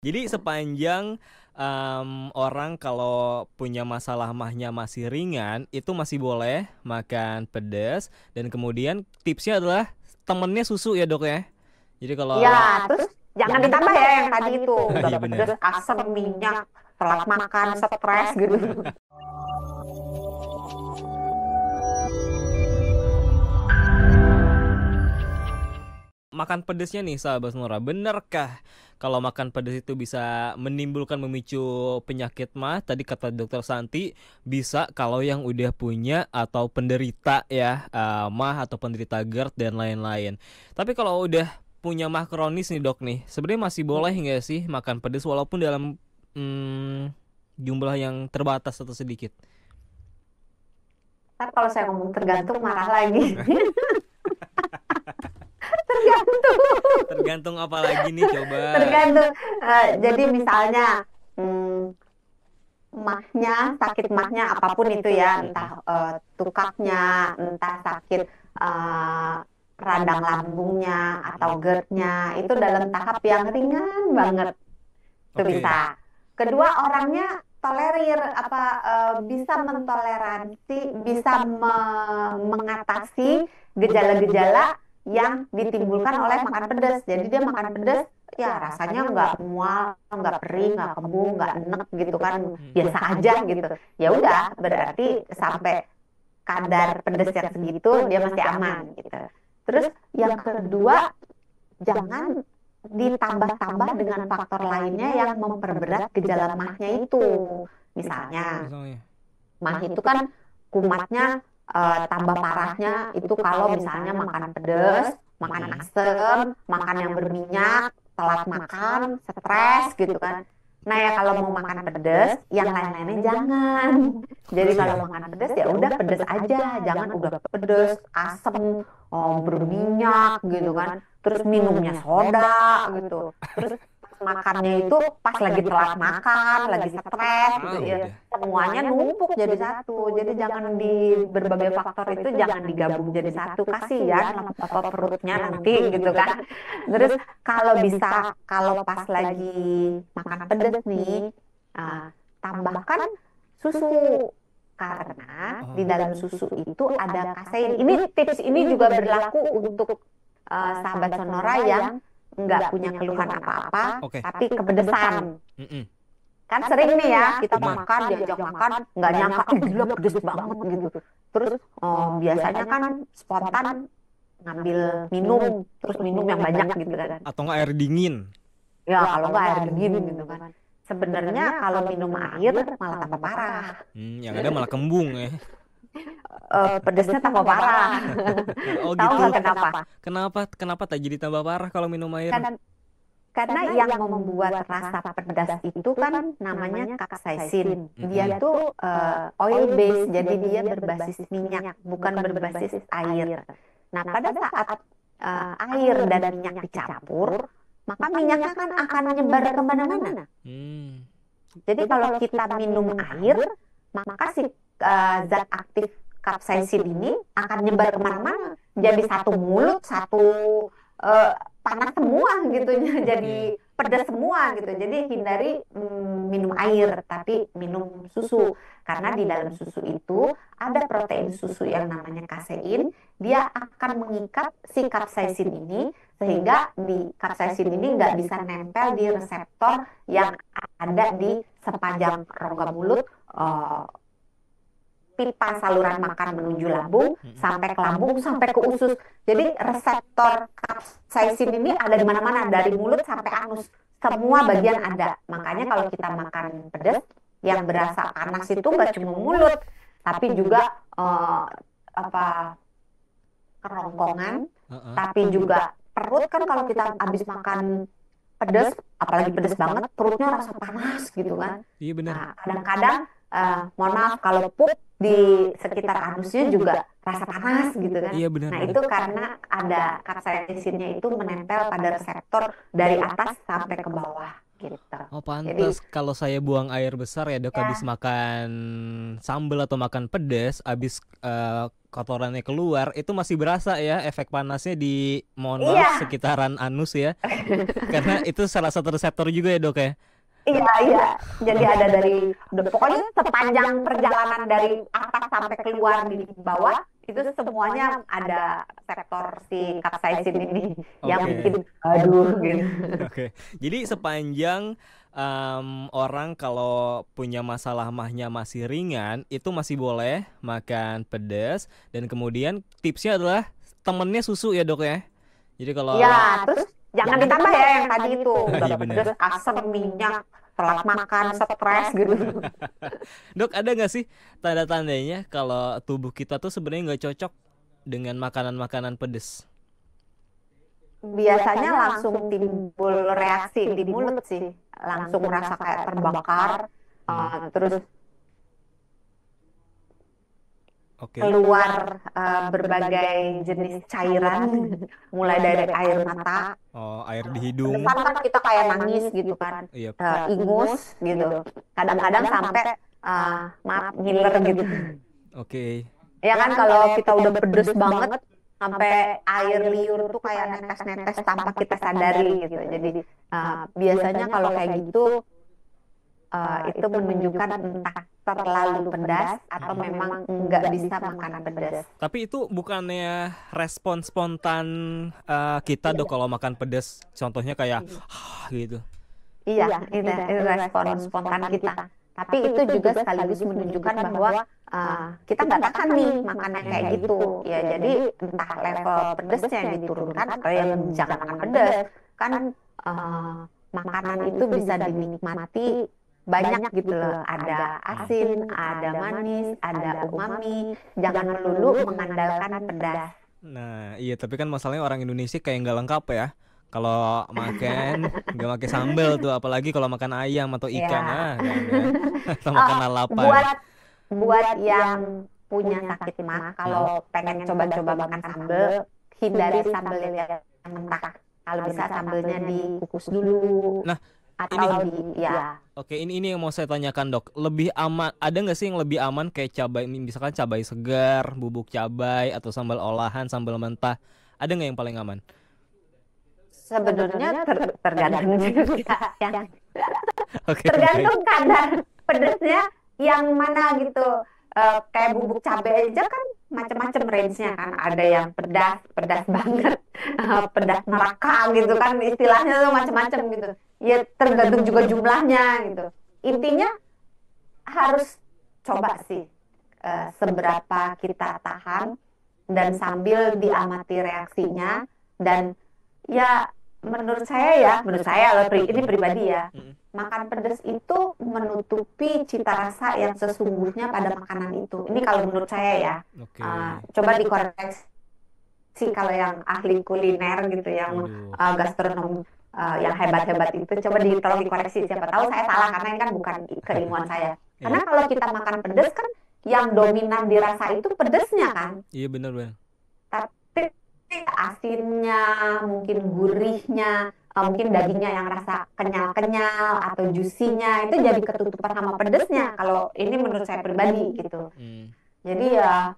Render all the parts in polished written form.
Jadi sepanjang orang kalau punya masalah mahnya masih ringan, itu masih boleh makan pedas. Dan kemudian tipsnya adalah temennya susu ya dok ya. Jadi Ya, kalau terus jangan ditambah ya yang tadi itu udah iya pedes, benar. asam, minyak, telat makan, stres gitu. Makan pedasnya nih sahabat Nora, benarkah kalau makan pedas itu bisa menimbulkan memicu penyakit mah? Tadi kata dokter Santi bisa kalau yang udah punya atau penderita ya mah atau penderita GERD dan lain-lain. Tapi kalau udah punya mah kronis nih dok nih, sebenarnya masih boleh nggak sih makan pedas walaupun dalam jumlah yang terbatas atau sedikit? Ntar kalau saya ngomong tergantung marah lagi. Tergantung, Tergantung apa lagi nih coba. tergantung. Jadi misalnya hmm, mahnya, sakit mahnya apapun itu ya, entah tukaknya, entah sakit eh, radang lambungnya atau GERD-nya, itu dalam tahap yang ringan banget. Itu bisa. Oke. Kedua, orangnya tolerir apa bisa mentoleransi, bisa mengatasi gejala-gejala yang ditimbulkan oleh makan pedas. Jadi dia makan pedas, ya rasanya nggak mual, nggak perih, nggak kembung, nggak enek gitu kan, biasa aja gitu. Ya udah, berarti sampai kadar pedas yang segitu dia masih aman gitu. Terus yang kedua, jangan ditambah-tambah dengan faktor lainnya yang memperberat gejala mahnya itu. Misalnya, Misalnya. mah itu kan kumatnya tambah parahnya itu kalau misalnya makan pedas, makan asam, makan yang berminyak, telat makan, stres gitu kan. Nah ya kalau mau makan pedas, yang lain-lainnya jangan. Jadi Terus kalau ya. makan pedas ya udah pedas aja, jangan udah pedas, asam, berminyak gitu kan. Terus minumnya soda gitu. Terus makannya itu pas lagi telat makan, lagi stres gitu Ah ya. udah. Semuanya numpuk jadi satu. Jadi jangan di berbagai faktor itu jangan digabung jadi satu. Kasihan apa perutnya nanti gitu kan. Terus kalau bisa, kalau pas lagi makan pedas nih, ah, tambahkan susu. Karena di Oh. dalam susu itu ada kasein. Ini tips ini juga berlaku untuk sahabat Sonora yang nggak punya keluhan apa-apa, Oke. tapi kepedesan. Mm-mm. Kan sering nih ya, kita Benar. makan, diajak makan, nggak nyangka, gila pedes banget gitu. Terus biasanya kan spontan ngambil minum, terus minum yang banyak gitu kan. Atau nggak air dingin? Ya kalau nggak air dingin gitu kan. Sebenarnya kalau minum air malah tambah parah. Yang ada malah kembung ya. Pedesnya tambah parah. Oh Tahu gitu. nggak kenapa? Kenapa kenapa tak jadi tambah parah kalau minum air? Kan karena yang membuat rasa pedas itu kan namanya capsaicin. Dia tuh oil base, jadi dia berbasis minyak, bukan berbasis air. Nah, pada saat air dan minyak dicampur, maka minyaknya kan akan menyebar kemana-mana. Hmm. Jadi kalau kita minum air, maka si zat aktif capsaicin ini akan nyebar kemana-mana. Jadi satu mulut, satu panas semua gitu, jadi pedas semua gitu. Jadi hindari minum air, tapi minum susu. Karena di dalam susu itu ada protein susu yang namanya kasein. Dia akan mengikat si capsaicin ini sehingga di capsaicin ini nggak bisa nempel di reseptor yang ada di sepanjang rongga mulut, eh, pipa saluran makan menuju lambung, sampai ke lambung, sampai ke usus. Jadi reseptor capsaicin ini ada di mana-mana, dari mulut sampai anus. Semua bagian ada. Makanya kalau kita makan pedas, yang berasa panas itu nggak cuma mulut, tapi juga apa kerongkongan, Heeh. tapi juga perut kan kalau kita habis makan pedas, apalagi pedas banget, perutnya rasa panas gitu kan. Iya benar. Nah, kadang-kadang, mohon maaf, kalau pup di sekitar anusnya juga rasa panas gitu kan. Iya benar Nah, benar. itu karena ada capsaicinnya itu menempel pada reseptor dari atas sampai ke bawah gitu. Oh Jadi pantas kalau saya buang air besar ya dok, habis ya, makan sambal atau makan pedas, habis kotorannya keluar, itu masih berasa ya efek panasnya di, mohon maaf, iya, sekitaran anus ya. Karena itu salah satu reseptor juga ya dok ya. iya, iya. Jadi ada pokoknya sepanjang perjalanan dari atas sampai keluar di bawah itu semuanya ada sektor si capsaicin ini yang Oke. bikin aduh gitu. Oke, jadi sepanjang orang kalau punya masalah mahnya masih ringan, itu masih boleh makan pedas. Dan kemudian tipsnya adalah temennya susu ya dok ya. Jadi Iya, kalau terus jangan ditambah ya yang tadi itu udah iya pedes, benar. asam, minyak, telat makan, stres gitu. Dok, ada nggak sih tanda-tandanya kalau tubuh kita tuh sebenarnya nggak cocok dengan makanan-makanan pedas? Biasanya langsung timbul reaksi di mulut sih, langsung merasa kayak terbakar, Hmm, terus oke. keluar berbagai jenis cairan, mulai dari air mata, Oh, air di hidung. depan kan kita kayak nangis gitu kan, Iya. ingus gitu, kadang-kadang sampai maaf ngiler gitu. Oke. Ya kan kalau kita udah pedes banget sampai air liur tuh kayak netes-netes tanpa kita sadari gitu. Jadi biasanya kalau kayak gitu itu menunjukkan entah terlalu pedas atau memang nggak bisa makan pedas. Tapi itu bukannya respon spontan kita dok kalau makan pedas, contohnya kayak gitu. Iya, itu respon spontan kita. Tapi itu juga sekaligus menunjukkan bahwa kita nggak tahan nih makannya kayak gitu. Ya, jadi entah level pedesnya yang diturunkan atau yang jangan makan pedas. Kan makanan itu bisa dinikmati banyak gitu loh. Ada asin, ada manis, ada umami. Jangan melulu mengandalkan pedas. Nah, iya, tapi kan masalahnya orang Indonesia kayak nggak lengkap ya. Kalau makan nggak pakai sambal tuh, apalagi kalau makan ayam atau ikan, Ya, kan ya. Atau makan lalapan. buat buat yang punya sakit mah, kalau pengen coba-coba makan sambal, hindari sambal yang mentah. Kalau bisa sambelnya dikukus dulu Nah, atau ini ya oke, ini yang mau saya tanyakan dok. Lebih aman, ada nggak sih yang lebih aman kayak cabai, misalkan cabai segar, bubuk cabai, atau sambal olahan, sambal mentah? Ada nggak yang paling aman? sebenarnya tergantung juga yang Oke, baik. tergantung kadar pedesnya yang mana gitu. Kayak bubuk cabai aja kan macam-macam range-nya kan. Ada yang pedas, pedas banget, pedas neraka gitu kan istilahnya tuh macam-macam gitu. Ya tergantung juga jumlahnya gitu. Intinya harus coba sih seberapa kita tahan dan sambil diamati reaksinya dan ya menurut saya loh, ini pribadi ya, Mm, makan pedas itu menutupi cita rasa yang sesungguhnya pada makanan itu. Ini kalau menurut saya ya. oke. Coba dikoreksi kalau yang ahli kuliner gitu, yang Waduh. gastronom yang hebat-hebat itu, coba tolong dikoreksi. Siapa tahu saya salah karena ini kan bukan keilmuan saya. Karena Iya, kalau kita makan pedas kan yang dominan dirasa itu pedasnya kan. iya benar benar. Tapi asinnya, mungkin gurihnya, mungkin dagingnya yang rasa kenyal-kenyal atau juicy-nya itu jadi ketutupan sama pedesnya. Kalau ini menurut saya pribadi gitu. Hmm, Jadi ya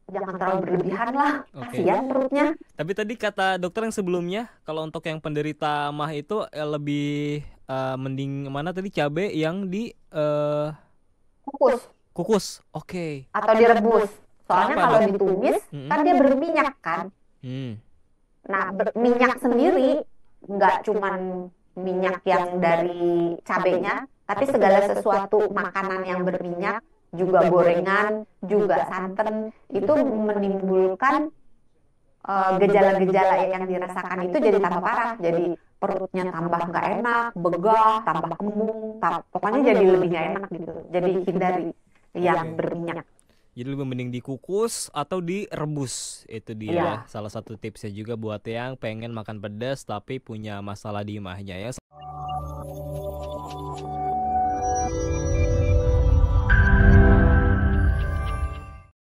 jangan terlalu berlebihan lah, oke. kasihan perutnya. Tapi tadi kata dokter yang sebelumnya, kalau untuk yang penderita mah itu lebih mending mana tadi, cabai yang di Kukus kukus. Oke. atau direbus. Soalnya Kenapa kalau dok? ditumis Mm-mm. kan dia berminyak kan. Hmm. Nah, minyak sendiri nggak cuman minyak yang dari cabenya, tapi segala sesuatu makanan yang berminyak, juga gorengan, juga santan, itu menimbulkan gejala-gejala yang dirasakan itu jadi tambah parah. Jadi perutnya tambah nggak enak, begah, tambah kembung, pokoknya jadi lebih nggak enak gitu. Jadi hindari yang Oke. berminyak. Jadi lebih mending dikukus atau direbus. Itu dia Iya. salah satu tipsnya juga buat yang pengen makan pedas tapi punya masalah di imahnya ya.